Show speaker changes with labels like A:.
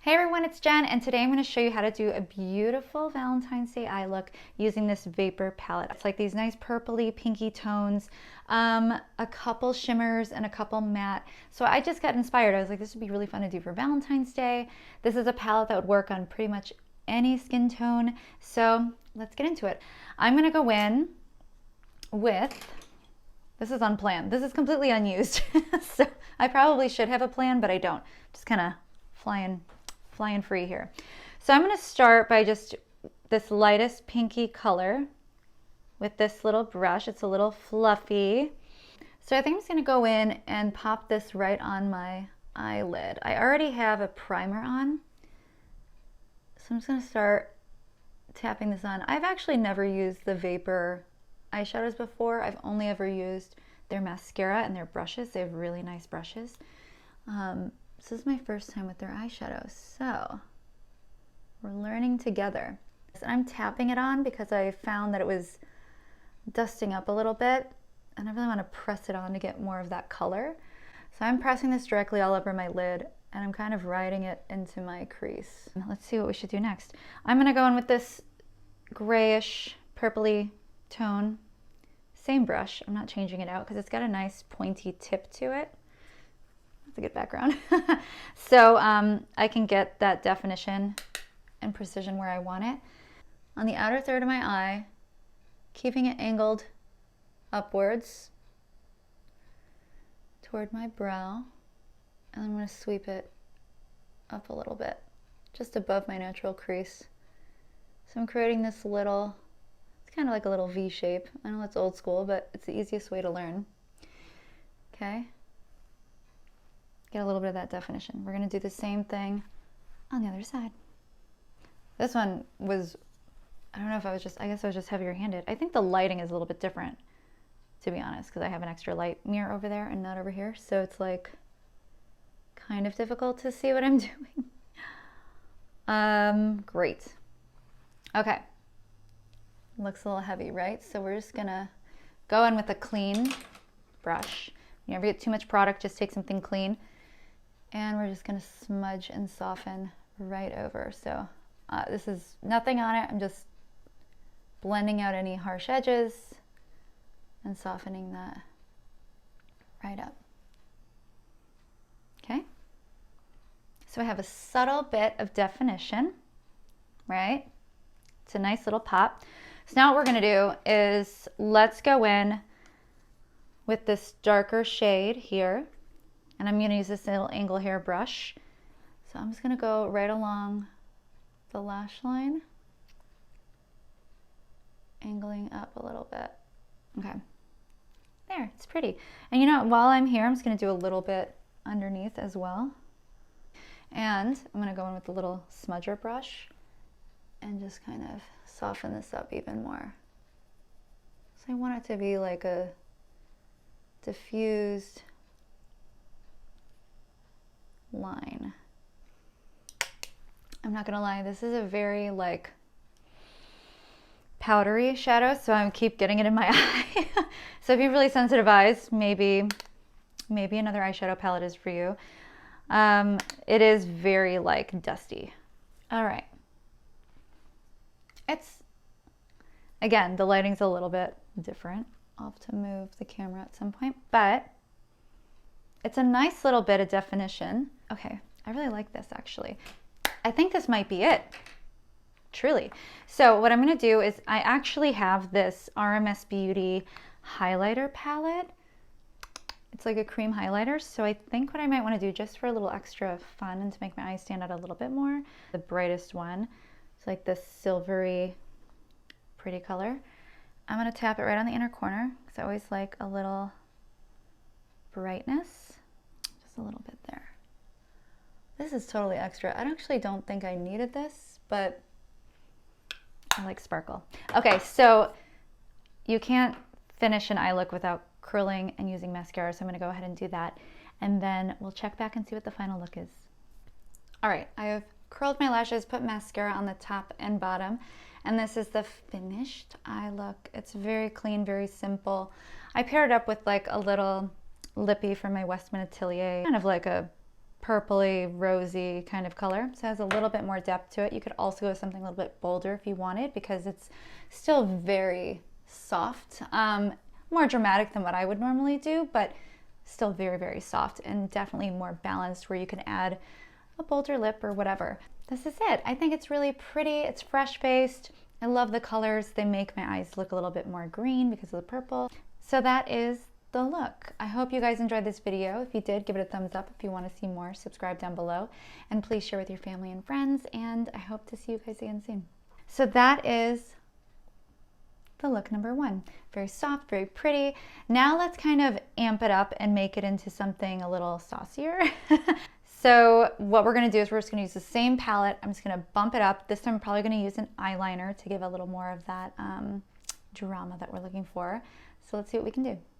A: Hey everyone, it's Jen, and today I'm going to show you how to do a beautiful Valentine's Day eye look using this Vapour palette. It's like these nice purpley, pinky tones, a couple shimmers, and a couple matte. So I just got inspired. I was like, this would be really fun to do for Valentine's Day. This is a palette that would work on pretty much any skin tone. So let's get into it. I'm going to go in with, this is unplanned. This is completely unused. So I probably should have a plan, but I don't. Just kind of flying free here. So I'm going to start by just this lightest pinky color with this little brush. It's a little fluffy. So I think I'm just going to go in and pop this right on my eyelid. I already have a primer on, so I'm just going to start tapping this on. I've actually never used the Vapour eyeshadows before. I've only ever used their mascara and their brushes. They have really nice brushes. This is my first time with their eyeshadows, so we're learning together. And I'm tapping it on because I found that it was dusting up a little bit, and I really want to press it on to get more of that color. So I'm pressing this directly all over my lid, and I'm kind of riding it into my crease. Let's see what we should do next. I'm going to go in with this grayish, purpley tone. Same brush. I'm not changing it out because it's got a nice pointy tip to it. That's a good background. So I can get that definition and precision where I want it. On the outer third of my eye, keeping it angled upwards toward my brow, and I'm going to sweep it up a little bit, just above my natural crease. So I'm creating this little, it's kind of like a little V shape. I know it's old school, but it's the easiest way to learn. Okay. Get a little bit of that definition. We're going to do the same thing on the other side. This one was, I don't know if I was just, I guess I was just heavier handed. I think the lighting is a little bit different, to be honest, because I have an extra light mirror over there and not over here. So it's like kind of difficult to see what I'm doing. Great. Okay. Looks a little heavy, right? So we're just going to go in with a clean brush. You never get too much product, just take something clean. And we're just going to smudge and soften right over. So this is nothing on it. I'm just blending out any harsh edges and softening that right up. Okay. So I have a subtle bit of definition, right? It's a nice little pop. So now what we're going to do is let's go in with this darker shade here. And I'm going to use this little angle hair brush. So I'm just going to go right along the lash line, angling up a little bit. Okay. There, it's pretty. And you know, while I'm here, I'm just going to do a little bit underneath as well. And I'm going to go in with the little smudger brush and just kind of soften this up even more. So I want it to be like a diffused line. I'm not gonna lie, this is a very like powdery shadow, so I keep getting it in my eye. So if you have really sensitive eyes, maybe another eyeshadow palette is for you. It is very like dusty. All right. It's, again, the lighting's a little bit different. I'll have to move the camera at some point, but it's a nice little bit of definition. Okay, I really like this actually. I think this might be it, truly. So what I'm gonna do is I actually have this RMS Beauty highlighter palette. It's like a cream highlighter. So I think what I might wanna do just for a little extra fun and to make my eyes stand out a little bit more, the brightest one, it's like this silvery, pretty color. I'm gonna tap it right on the inner corner because I always like a little brightness, just a little bit there. This is totally extra. I actually don't think I needed this, but I like sparkle. Okay, so you can't finish an eye look without curling and using mascara, so I'm gonna go ahead and do that, and then we'll check back and see what the final look is. All right, I have curled my lashes, put mascara on the top and bottom, and this is the finished eye look. It's very clean, very simple. I paired it up with like a little lippy from my Westman Atelier, kind of like a purpley, rosy kind of color. So it has a little bit more depth to it. You could also go with something a little bit bolder if you wanted, because it's still very soft. More dramatic than what I would normally do, but still very, very soft, and definitely more balanced where you can add a bolder lip or whatever. This is it. I think it's really pretty. It's fresh faced. I love the colors. They make my eyes look a little bit more green because of the purple. So that is the look. I hope you guys enjoyed this video. If you did, give it a thumbs up. If you want to see more, subscribe down below, and please share with your family and friends, and I hope to see you guys again soon. So that is the look number 1. Very soft, very pretty. Now let's kind of amp it up and make it into something a little saucier. So what we're gonna do is we're just gonna use the same palette. I'm just gonna bump it up. This time I'm probably gonna use an eyeliner to give a little more of that drama that we're looking for. So let's see what we can do.